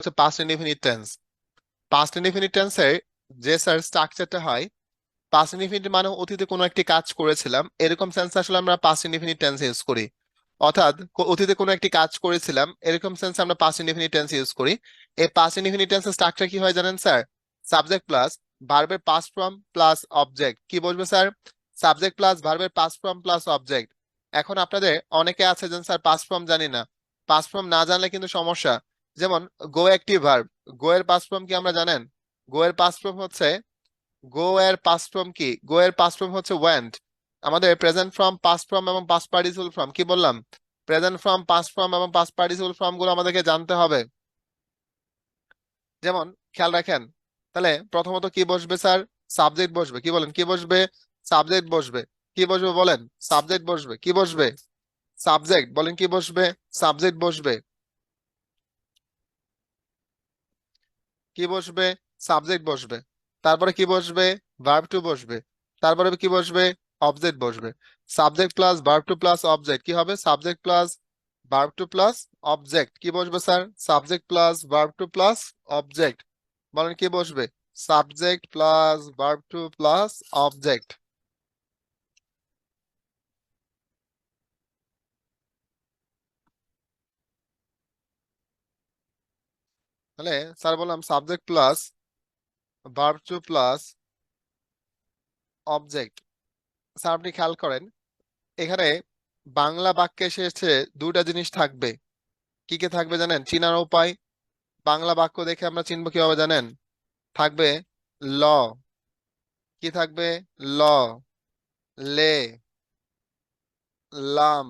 হচ্ছে past indefinite tense. Past indefinite টেন্সের যে স্যার স্ট্রাকচারটা হয়, পাস্ট ইনডিফিনিট মানে অতীতে কোনো একটি কাজ করেছিলাম, এরকম সেন্স আসলে আমরা পাস্ট ইনডিফিনিট টেন্স ইউজ করি। অর্থাৎ অতীতে কোনো একটি কাজ করেছিলাম এরকম সেন্স আমরা পাস্ট ইনডিফিনিট টেন্স ইউজ করি। এই পাস্ট ইনডিফিনিট টেন্সের স্ট্রাকচার কি হয় জানেন স্যার? সাবজেক্ট প্লাস ভার্বের পাস্ট ফর্ম প্লাস অবজেক্ট। কি বলবো স্যার? সাবজেক্ট প্লাস ভার্বের পাস্ট ফর্ম প্লাস অবজেক্ট। এখন আপনাদের অনেকে আছে যেন স্যার পাস্ট ফর্ম জানি না। পাস্ট ফর্ম না জানলে কিন্তু সমস্যা। যেমন গো একটি ভার্ব, গো এর পাস্ট ফর্ম কি আমরা জানেন? গো এর পাস্ট ফর্ম হচ্ছে, গো এর পাস্ট ফর্ম কি? গো এর পাস্ট ফর্ম হচ্ছে ওয়েন্ট। আমাদের প্রেজেন্ট ফর্ম, পাস্ট ফর্ম এবং পাস্ট পার্টিসিপল ফর্ম কি বললাম? প্রেজেন্ট ফর্ম, পাস্ট ফর্ম এবং পাস্ট পার্টিসিপল ফর্ম গুলো আমাদেরকে জানতে হবে। যেমন খেয়াল রাখেন, তাহলে প্রথমত কি বসবে স্যার? সাবজেক্ট বসবে। কি বলেন? কি বসবে? সাবজেক্ট বসবে। কি বসবে বলেন? সাবজেক্ট বসবে। কি বসবে? সাবজেক্ট। বলেন কি বসবে? সাবজেক্ট বসবে। কি বসবে? সাবজেক্ট বসবে। তারপরে কি বসবে? ভার্ব টু বসবে। তারপরে কি বসবে? অবজেক্ট বসবে। Subject plus verb two plus object কি হবে? Subject plus verb two plus object. কি বসবে sir? Subject plus verb two plus object. বলেন কি বসবে? Subject plus verb two plus object. তাহলে স্যার বললাম subject plus verb two plus object. Sir আপনি খেয়াল করেন, এখানে বাংলা বাক্যে এসেছে দুটা জিনিস থাকবে। কি কি থাকবে জানেন? চিনার উপায়, বাংলা বাক্য দেখে আমরা চিনবো কিভাবে জানেন? থাকবে ল। কি থাকবে? ল, লে, লাম,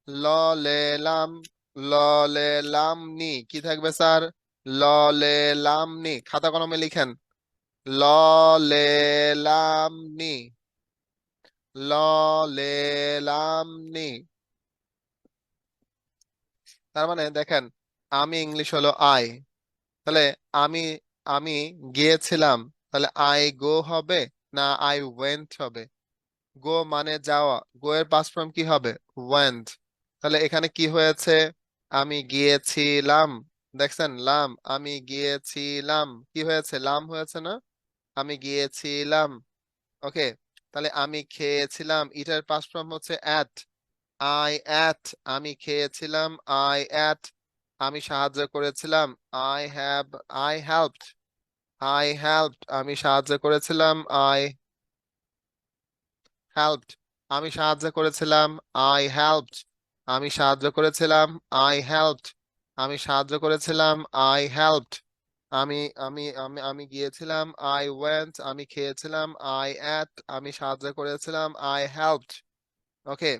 ল, লে, লাম, ল, লে, লাম, নি। কি থাকবে স্যার? ল, লে, লাম, নি। খাতা কলমে লিখেন। ল, লে, লাম, নি। ল, লে, লাম, নি। তার মানে দেখেন, আমি ইংলিশ হলো আই। তাহলে আমি আমি গিয়েছিলাম, তাহলে আই গো হবে না আই ওয়েন্ট হবে? গো মানে যাওয়া, গো এর পাস্ট ফর্ম কি হবে? ওয়েন্ট। তাহলে এখানে কি হয়েছে? আমি গিয়েছিলাম। দেখছেন? লাম, আমি গিয়েছিলাম। কি হয়েছে? লাম হয়েছে না? আমি গিয়েছিলাম। ওকে। তাহলে আমি খেয়েছিলাম, এটার পাস্ট ফর্ম হচ্ছে অ্যাট। I at. আমি খেয়েছিলাম, আই অ্যাট। আমি সাহায্য করেছিলাম, I have, I helped. I helped. আমি সাহায্য করেছিলাম, আই হেল্পড। আমি সাহায্য করেছিলাম, আই হেল্পড। আমি সাহায্য করেছিলাম, আই হেল্পড। আমি সাহায্য করেছিলাম, আই হেল্পড। আমি আমি গিয়েছিলাম, আই ওয়েন্ট। আমি খেয়েছিলাম, আই অ্যাট। আমি সাহায্য করেছিলাম, আই হেল্পড। ওকে।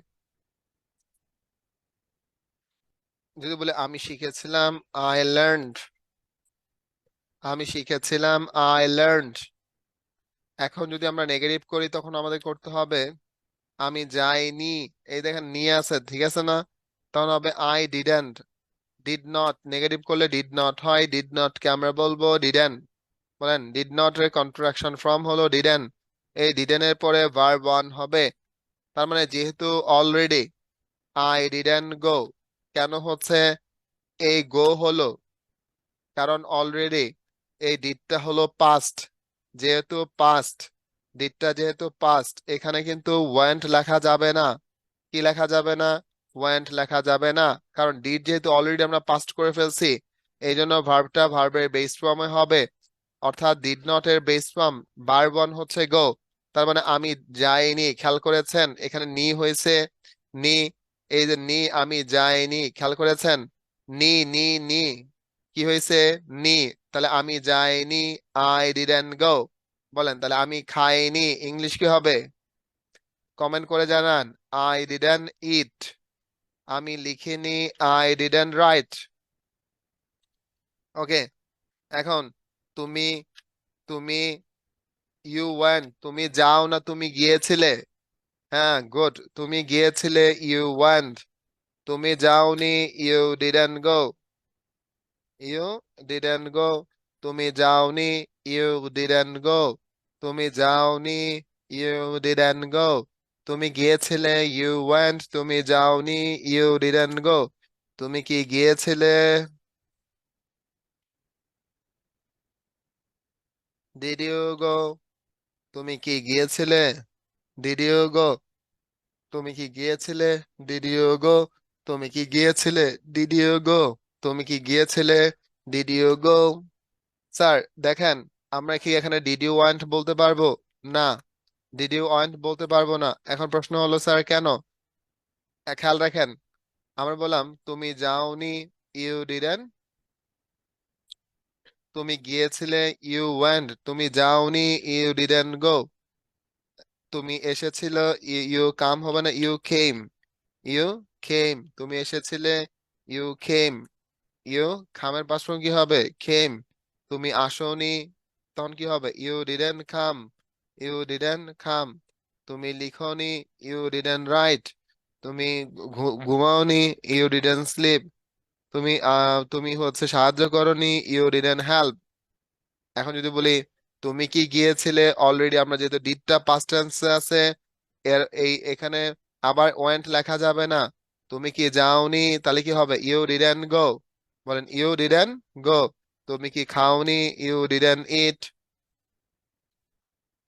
যদি বলে আমি শিখেছিলাম, আই লার্নড। আমি শিখেছিলাম, আই লার্নড। এখন যদি আমরা নেগেটিভ করি তখন আমাদের করতে হবে আমি যাইনি। এই দেখেন নি আছে, ঠিক আছে না? তখন হবে I didn't. Did not negative করলে ডিড নট হয়, ডিড নট কে আমরা বলবো ডিডেন। বলেন ডিড নট এর কন্ট্রাকশন ফর্ম হলো ডিডেন। এই ডিডেন এর পরে ভার্ব ওয়ান হবে। তার মানে যেহেতু অলরেডি আই ডিডেন্ট গো। কেন হচ্ছে এই গো হলো? কারণ অলরেডি এই ডিডটা হলো পাস্ট। যেহেতু পাস্ট, ডিডটা যেহেতু পাস্ট, এখানে কিন্তু ওয়েন্ট লেখা যাবে না। কি লেখা যাবে না? ওয়েন্ট লেখা যাবে না। কারণ ডিড যেহেতু অলরেডি আমরা পাস্ট করে ফেলছি, এই জন্য ভার্বটা ভার্বের বেস ফর্মে হবে। অর্থাৎ ডিড নট এর বেস ফর্ম ভার্ব ওয়ান হচ্ছে গো। তার মানে আমি যাইনি। খেয়াল করেছেন এখানে নি হয়েছে, নি। এই যে নি, আমি যাইনি, খেয়াল করেছেন? নি, নি, নি। কি হয়েছে? নি। তাহলে আমি যাইনি, আই ডিডন্ট গো। বলেন তাহলে আমি খাইনি, ইংলিশ কি হবে? কমেন্ট করে জানান। আই ডিডন্ট ইট। আমি লিখিনি, আই ডিডন্ট রাইট। ওকে। এখন তুমি, তুমি, ইউ ওয়েন্ট। তুমি যাও না তুমি গিয়েছিলে। হ্যাঁ, গুড। তুমি গিয়েছিলে, ইউ ওয়েন্ট। তুমি যাওনি, you didn't go. You didn't go. তুমি যাওনি, ইউ ডিডন্ট গো। তুমি যাওনি, ইউ ডিডন্ট গো। তুমি গিয়েছিলে, ইউ ওয়েন্ট। তুমি যাওনি, ইউ ডিডন্ট গো। তুমি কি গিয়েছিলে? Did you go? তুমি কি গিয়েছিলে? Did you go? তুমি কি গিয়েছিলে? Did you go? তুমি কি গিয়েছিলে? Did you go? তুমি কি গিয়েছিলে? Did you go? স্যার দেখেন, আমরা কি এখানে ডিড ইউ ওয়ান্ট বলতে পারবো? না, ডিড ইউ ওয়ান্ট বলতে পারবো না। এখন প্রশ্ন হলো স্যার কেন? খেয়াল রাখেন, আমরা বললাম তুমি যাওনি, ইউ ডিডেন্ট। তুমি গিয়েছিলে, ইউ ওয়েন্ট। তুমি যাওনি, ইউ ডিডেন্ট গো। তুমি এসেছিল, ইউ কাম হবে না, ইউ কেম। You came. তুমি এসেছিলে, ইউ কেম। ইউ খামের পাশ কি হবে? কেম। তুমি আসোনি, তখন কি হবে? You didn't come. You didn't come. তুমি লিখোনি, ইউ ডিডেন্ট রাইট। তুমি ঘুমাওনি, ইউ ডিডেন্ট স্লিপ। তুমি হচ্ছে সাহায্য করনি, ইউ ডিডেন্ট হেল্প। এখন যদি বলি তুমি কি গিয়েছিলে, অলরেডি আমরা যেহেতু ডিডটা পাস্ট টেন্সে আছে, এখানে আবার ওয়েন্ট লেখা যাবে না। তুমি কি যাওনি, তাহলে কি হবে? You didn't go. বলেন ইউ ডিডেন্ট গো। তুমি কি খাওনি, ইউ ডিডেন্ট ইট।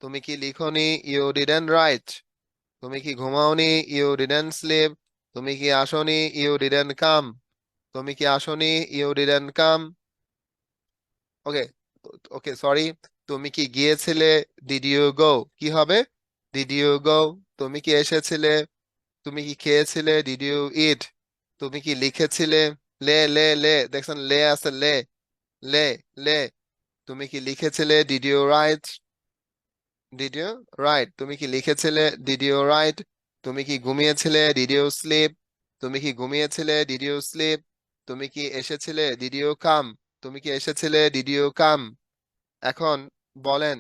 তুমি কি লিখোনি, ইউ ডিডেন্ট রাইট। তুমি কি ঘুমাওনি, ইউ ডিডেন্ট স্লিপ। তুমি কি আসোনি, ইউ ডিডেন্ট কাম। তুমি কি আসোনি, you didn't come. Okay, okay sorry. তুমি কি গিয়েছিলে, ডিড ইউ গো? কি হবে? Did you go. তুমি কি এসেছিলে? তুমি কি খেয়েছিলে? ডিড ইউ ইট। তুমি কি লিখেছিলে? লে লে লে, দেখছেন লে আছে, লে লে লে। তুমি কি লিখেছিলে? Did you write. Did you write. তুমি কি লিখেছিলে? Did you write. তুমি কি ঘুমিয়েছিলে? Did you sleep. তুমি কি ঘুমিয়েছিলে? Did you sleep. তুমি কি এসেছিলে? Did you come. তুমি কি এসেছিলে? Did you come. এখন বলেন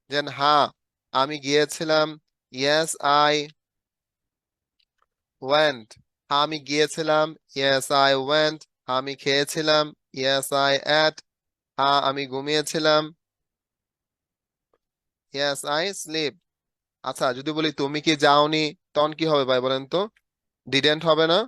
যে হ্যাঁ আমি গিয়েছিলাম, ইয়েস আই ওয়েন্ট। হ্যাঁ আমি গিয়েছিলাম, ইয়েস আই ওয়েন্ট। আমি খেয়েছিলাম, ইয়েস আই এট। হ্যাঁ আমি ঘুমিয়েছিলাম, ইয়েস আই স্লিপ। আচ্ছা যদি বলি তুমি কি যাওনি, তখন কি হবে ভাই বলেন তো? ডিডেন্ট হবে না?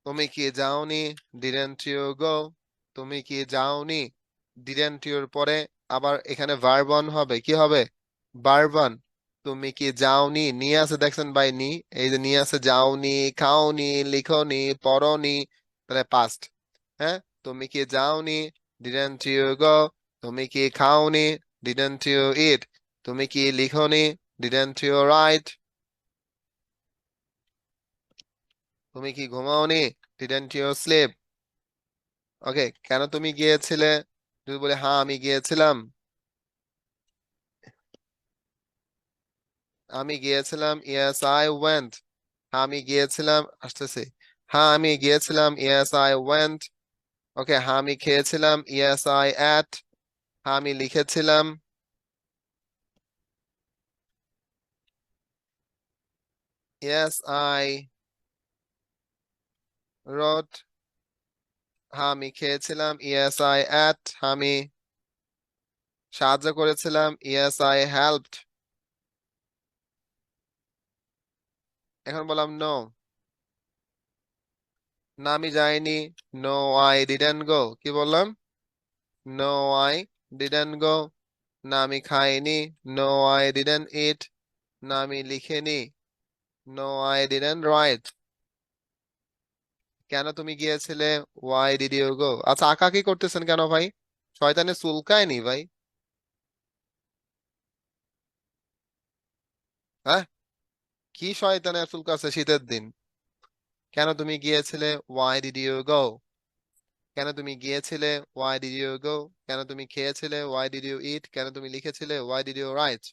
তুমি কি যাওনি, ডিডেন্ট ইউ গো। তুমি কি যাওনি, ডিডেন্ট ইউর পরে আবার এখানে ভার্ব অন হবে, কি হবে? Verb on. তুমি কি যাওনি, নিয়ে আছে দেখছেন ভাই, নি। এই যে নিয়ে আছে, যাওনি, খাওনি, লিখোনি, পড়োনি, তাহলে পাস্ট। হ্যাঁ, তুমি কি যাওনি, ডিডেন্ট ইউ গো। তুমি কি খাওনি, ডিডেন্ট ইউ ইট। তুমি কি লিখোনি, ডিডেন্ট ইউ রাইট। তুমি কি ঘুমাওনি, ডিডেন্ট ইউ স্লিপ। ওকে, কেন তুমি গিয়েছিলে? যদি বলে হ্যাঁ আমি গিয়েছিলাম। আমি গিয়েছিলাম, ইয়েস আই ওয়েন্ট। হ্যাঁ আমি গিয়েছিলাম, আসতেছে। হ্যাঁ আমি গিয়েছিলাম, ইয়েস আই ওয়েন্ট। ওকে, হ্যাঁ আমি খেয়েছিলাম, ইয়েস আই অ্যাট। হ্যাঁ আমি লিখেছিলাম, ইয়েস আই রোট। হ্যাঁ আমি খেয়েছিলাম, ইয়েস আই অ্যাট। আমি সাহায্য করেছিলাম, ইয়েস আই হেল্পড। এখন বললাম নো, না আমি যাইনি, নো আই ডিডেন্ট গো। কি বললাম? No I didn't go. না আমি খাইনি, নো আই ডিডেন্ট ইট। না আমি লিখিনি, নো আই ডিডেন্ট রাইট। কেন তুমি গিয়েছিলে, ওয়াই ডিড ইউ গো। আচ্ছা আঁকা কি করতেছেন কেন ভাই? শয়তানে চুলকায়নি ভাই? হ্যাঁ, কি শয়তানে চুলকাচ্ছে শীতের দিন? কেন তুমি গিয়েছিলে, ওয়াই ডিড ইউ গো। কেন তুমি গিয়েছিলে, ওয়াই ডিড ইউ গো। কেন তুমি খেয়েছিলে, ওয়াই ডিড ইউ ইট। কেন তুমি লিখেছিলে, ওয়াই ডিড ইউ রাইট।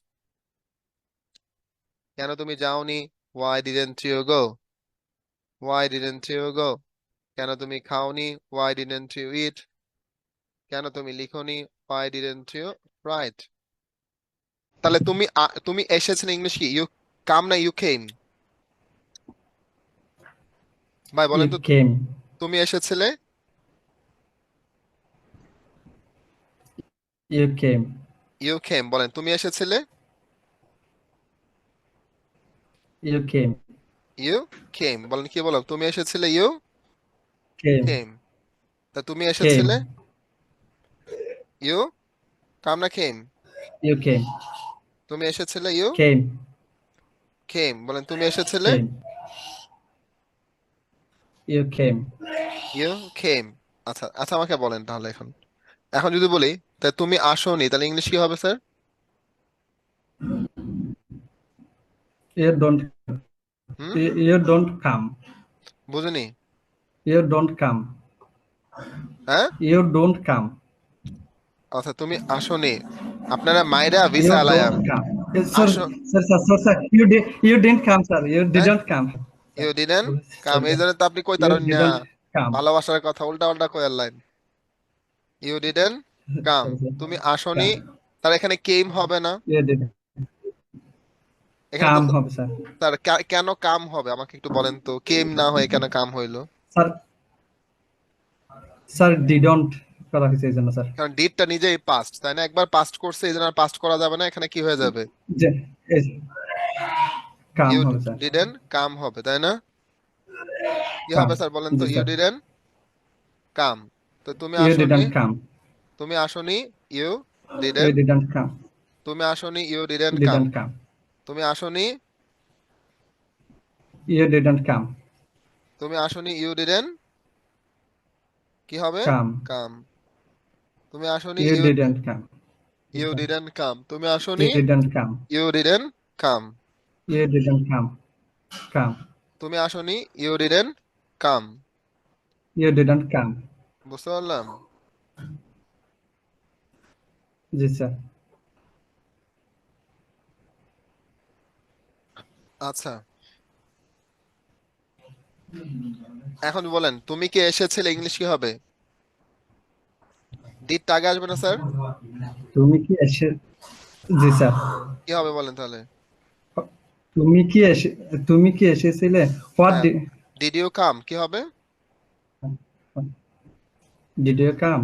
কেন তুমি যাওনি, why didn't you go. Why didn't you go. কেন তুমি খাওনি, ওয়াই ডিডেন্ট ইউ ইট। কেন তুমি লিখোনি, why didn't you write? তাহলে তুমি এসেছিলে, ইংলিশ কি? ইউ কাম না ইউ কেম? ভাই বলেন You তো, came. তুমি এসেছিলে? You came. You came. বলেন তুমি এসেছিলে? You came. ইউ কেম, বলেন কি বলো, তুমি এসেছিলে, ইউ Came. কেম। তা তুমি Came. এসেছিলে, ইউ কাম না কেম? You came. তুমি এসেছিলে, ইউ Came. কেম, বলেন তুমি এসেছিলে, Came. You came. You came. আচ্ছা আচ্ছা, আমাকে বলেন তাহলে এখন, এখন যদি বলি তা তুমি আসোনি, তাহলে ইংলিশ কি হবে sir? You don't. Hmm, You don't come. বুঝুনি? You don't come. হ্যাঁ, You don't come. আচ্ছা তুমি আসোনি, আপনারা মাইরা visa You Aalayam, don't come. Sir, আসো, sir. You didn't come, sir. You হ্যাঁ, didn't come. Sir. You didn't come, Sorry, এই sir. জন্য তো আপনি কই You তারুন না, didn't come. ভালোবাসার কথা উল্টা উল্টা কই line, you didn't come, Sorry, sir. তুমি আসোনি, Come. তার এখানে কেম হবে না, You didn't এখানে তো, come হবে স্যার। তার কেন কাম হবে আমাকে একটু বলেন তো, কেম না হয়ে কেন কাম হইলো? স্যার স্যার ডিডন্ট করা হয়েছে এই জন্য স্যার। কারণ ডিডটা নিজেই পাস্ট, তাই না? একবার পাস্ট করছে, এই জন্য পাস্ট করা যাবে না, এখানে কি হয়ে যাবে, যে কাম ইউ হবে স্যার। ডিডেন্ট কাম হবে, তাই না? কি কাম। হবে স্যার বলেন তো, জি ইউ স্যার। ডিডেন্ট কাম, তো তুমি ইউ আসোনি, ডিডন্ট কাম। তুমি আসোনি, you you didn't, didn't come. তুমি আসোনি, you didn't come, didn't come. তুমি আসোনি, ইউ ডিডন্ট কাম। তুমি আসোনি, ইউ ডিডেন্ট কি হবে, কাম। কাম, তুমি আসোনি, you you didn't come. You didn't come, তুমি আসোনি, you didn't come. You didn't come, you didn't come. Come. তুমি আসোনি, you didn't come, you didn't come. বুঝতে পারলাম? জি স্যার। আচ্ছা, এখন বলেন তুমি কি এসেছিলে, ইংলিশ কি হবে? ডিডটা আগে আসবে না স্যার? তুমি কি এসে জি স্যার। কি হবে বলেন তাহলে? তুমি কি এসে তুমি কি এসেছিলে? হোয়াট হ্যাঁ, ডিড ইউ কাম কি হবে? Did you come?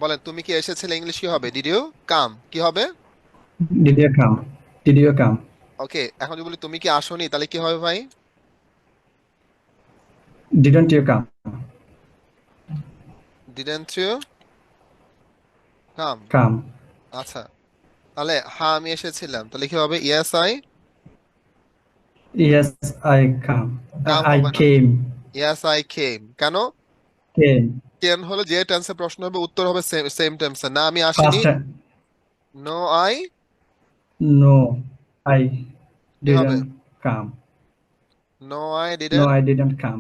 বলেন তুমি কি এসেছিলে, ইংলিশ কি হবে? ডিড ইউ কাম কি হবে? Did you come? Did you come? Okay, এখন যদি বলি তুমি কি আসোনি, তাহলে কি হবে ভাই? Didn't you come? Didn't you come. Come. আচ্ছা, তাহলে হ্যাঁ আমি এসেছিলাম, তাহলে কি হবে, yes I yes I come. Come I হবে না, কেম। ইয়েস আই কেম, কেন? কেম। কেন হলে যে টেন্সে প্রশ্ন হবে উত্তর হবে সেম সেম টেন্সে, না আমি আসিনি, first. No I no I কি হবে, didn't come. No I no didn't, I didn't come.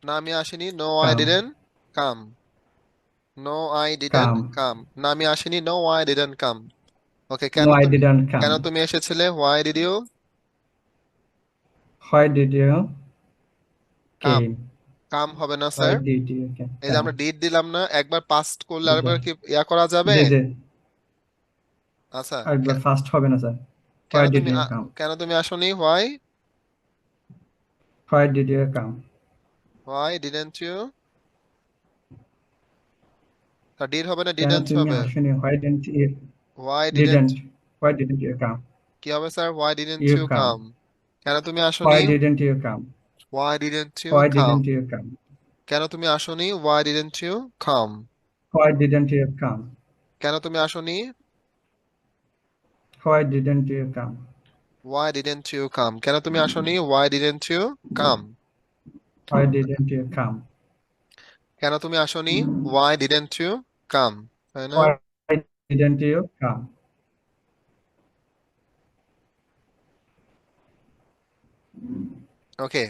না আমি আসিনি, no I come. Didn't come, no I didn't come. Come, না আমি আসিনি, no I didn't come. Okay, কেন নো আই তুমি, ডিডন্ট কাম। কেন তুমি এসেছিলে, why did you why did you come? Came? Come হবে না হোয়াই স্যার, ডিড ইউ এই যে কাম? আমরা ডিড দিলাম না, একবার পাস্ট করলে জি স্যার। আরেকবার কি ইয়া করা যাবে? জি জি। আচ্ছা, একবার ফার্স্ট হবে না স্যার। কেন হোয়াই ডিড তুমি ইউ কাম? কেন তুমি আসোনি, why why did you come? Why didn't you, তা ডিড হবে না কেন ডিডেন্ট তুমি হবে, আসোনি? Why didn't you why didn't didn't why didn't you come? কি হবে sir, why didn't you you come. Come, কেন তুমি আসোনি, why didn't you come? Why didn't you why come, didn't you come? কেন তুমি আসোনি, why didn't you come, why didn't you come? কেন তুমি আসোনি, why didn't you come? why didn't you come? কেন তুমি আসোনি? Why didn't you come? Why didn't you come? কেন তুমি আসোনি? Why didn't you come? তাই না? Why didn't you come? Okay,